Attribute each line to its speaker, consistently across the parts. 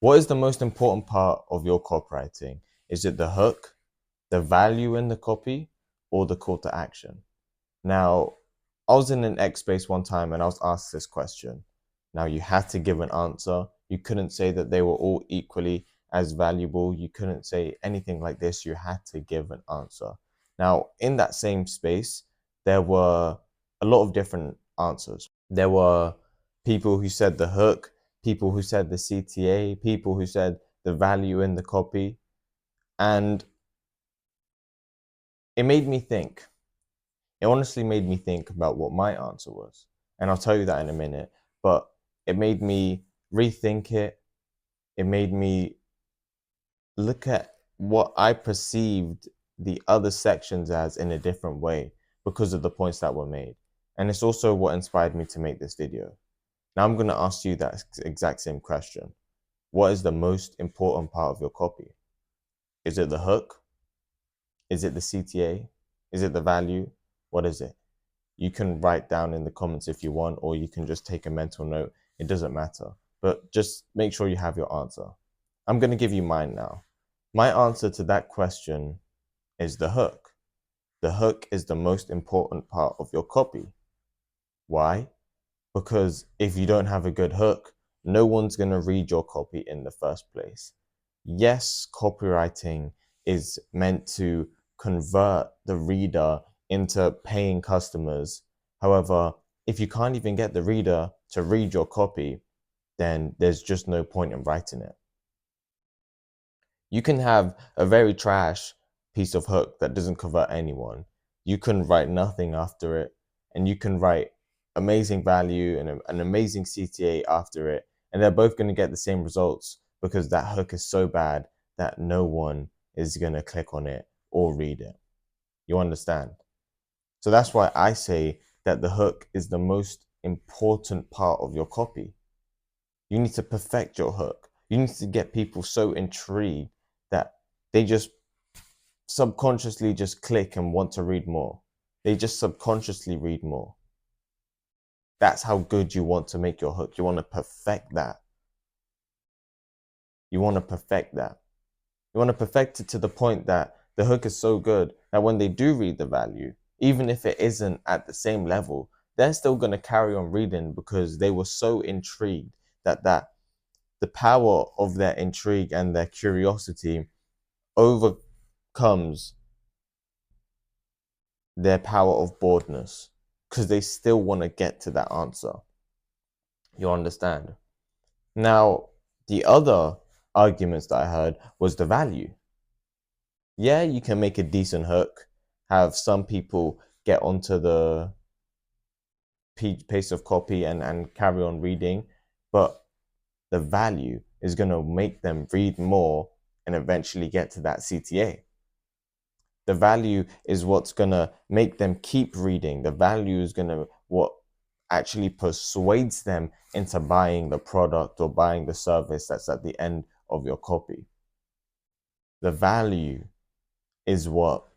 Speaker 1: What is the most important part of your copywriting? Is it the hook, the value in the copy, or the call to action? Now, I was in an X space one time and I was asked this question. Now, you had to give an answer. You couldn't say that they were all equally as valuable. You couldn't say anything like this. You had to give an answer. Now, in that same space, there were a lot of different answers. There were people who said the hook, people who said the CTA, people who said the value in the copy. And it made me think. It honestly made me think about what my answer was. And I'll tell you that in a minute. But it made me rethink it. It made me look at what I perceived the other sections as in a different way because of the points that were made. And it's also what inspired me to make this video. Now I'm going to ask you that exact same question. What is the most important part of your copy? Is it the hook? Is it the CTA? Is it the value? What is it? You can write down in the comments if you want, or you can just take a mental note. It doesn't matter. But just make sure you have your answer. I'm going to give you mine now. My answer to that question is the hook. The hook is the most important part of your copy. Why? Because if you don't have a good hook, no one's going to read your copy in the first place. Yes, copywriting is meant to convert the reader into paying customers. However, if you can't even get the reader to read your copy, then there's just no point in writing it. You can have a very trash piece of hook that doesn't convert anyone. You can write nothing after it, and you can write amazing value and an amazing CTA after it, and they're both going to get the same results because that hook is so bad that no one is going to click on it or read it. You understand? So that's why I say that the hook is the most important part of your copy. You need to perfect your hook. You need to get people so intrigued that they just subconsciously just click and want to read more. They just subconsciously read more. That's how good you want to make your hook. You want to perfect that. You want to perfect that. You want to perfect it to the point that the hook is so good that when they do read the value, even if it isn't at the same level, they're still going to carry on reading because they were so intrigued that the power of their intrigue and their curiosity overcomes their power of boredness because they still want to get to that answer. You understand? Now, the other arguments that I heard was the value. Yeah, you can make a decent hook, have some people get onto the piece of copy and carry on reading, but the value is going to make them read more and eventually get to that CTA. The value is what's going to make them keep reading. The value is going to what actually persuades them into buying the product or buying the service that's at the end of your copy. The value is what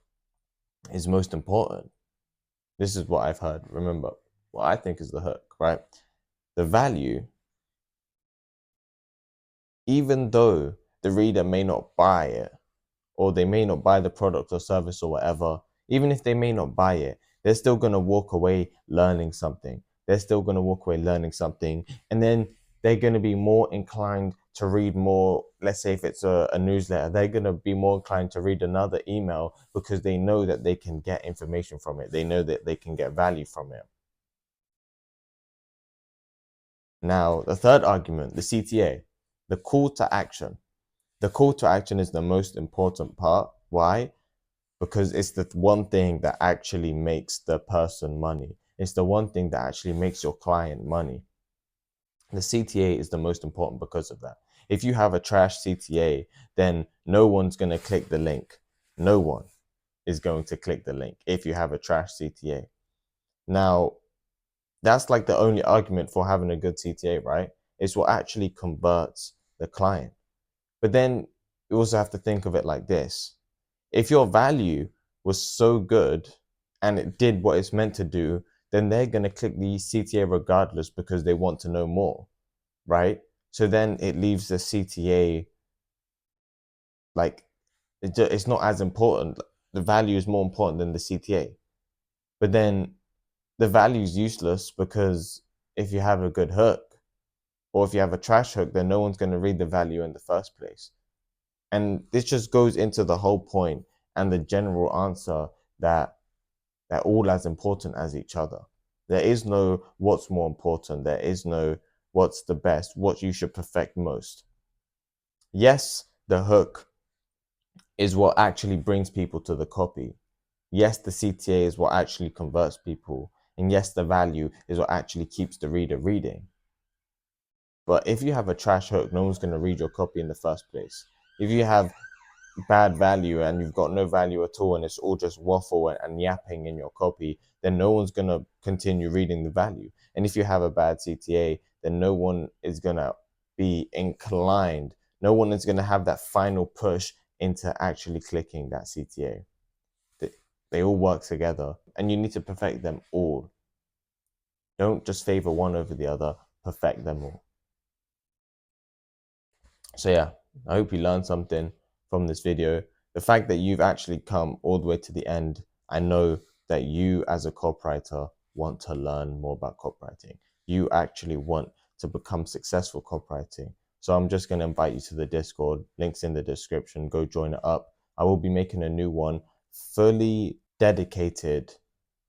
Speaker 1: is most important. This is what I've heard. Remember, what I think is the hook, right? The value, even though the reader may not buy it, or they may not buy the product or service or whatever, even if they may not buy it, they're still going to walk away learning something. They're still going to walk away learning something. And then they're going to be more inclined to read more. Let's say if it's a newsletter, they're going to be more inclined to read another email because they know that they can get information from it. They know that they can get value from it. Now, the third argument, the CTA, the call to action. The call to action is the most important part. Why? Because it's the one thing that actually makes the person money. It's the one thing that actually makes your client money. The CTA is the most important because of that. If you have a trash CTA, then no one's going to click the link. No one is going to click the link if you have a trash CTA. Now, that's like the only argument for having a good CTA, right? It's what actually converts the client. But then you also have to think of it like this. If your value was so good and it did what it's meant to do, then they're going to click the CTA regardless because they want to know more, right? So then it leaves the CTA like it's not as important. The value is more important than the CTA. But then the value is useless because if you have a good hook or if you have a trash hook, then no one's going to read the value in the first place. And this just goes into the whole point and the general answer that they're all as important as each other. There is no what's more important. There is no what's the best, what you should perfect most. Yes, the hook is what actually brings people to the copy. Yes, the CTA is what actually converts people. And yes, the value is what actually keeps the reader reading. But if you have a trash hook, no one's going to read your copy in the first place. If you have bad value and you've got no value at all and it's all just waffle and yapping in your copy, then no one's going to continue reading the value. And if you have a bad CTA, then no one is going to be inclined. No one is going to have that final push into actually clicking that CTA. They all work together and you need to perfect them all. Don't just favor one over the other, perfect them all. So yeah, I hope you learned something from this video. The fact that you've actually come all the way to the end, I know that you as a copywriter want to learn more about copywriting. You actually want to become successful copywriting. So I'm just going to invite you to the Discord. Links in the description. Go join it up. I will be making a new one fully dedicated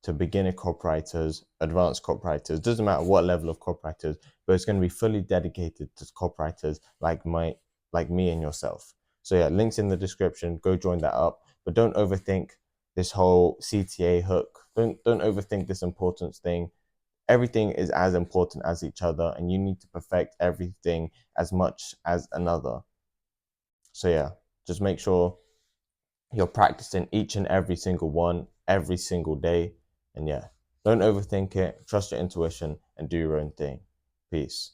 Speaker 1: to beginner copywriters, advanced copywriters. Doesn't matter what level of copywriters, but it's going to be fully dedicated to copywriters like me and yourself. So yeah, links in the description. Go join that up. But don't overthink this whole CTA hook. Don't overthink this importance thing. Everything is as important as each other, and you need to perfect everything as much as another. So yeah, just make sure you're practicing each and every single one every single day. And yeah, don't overthink it. Trust your intuition and do your own thing. Peace.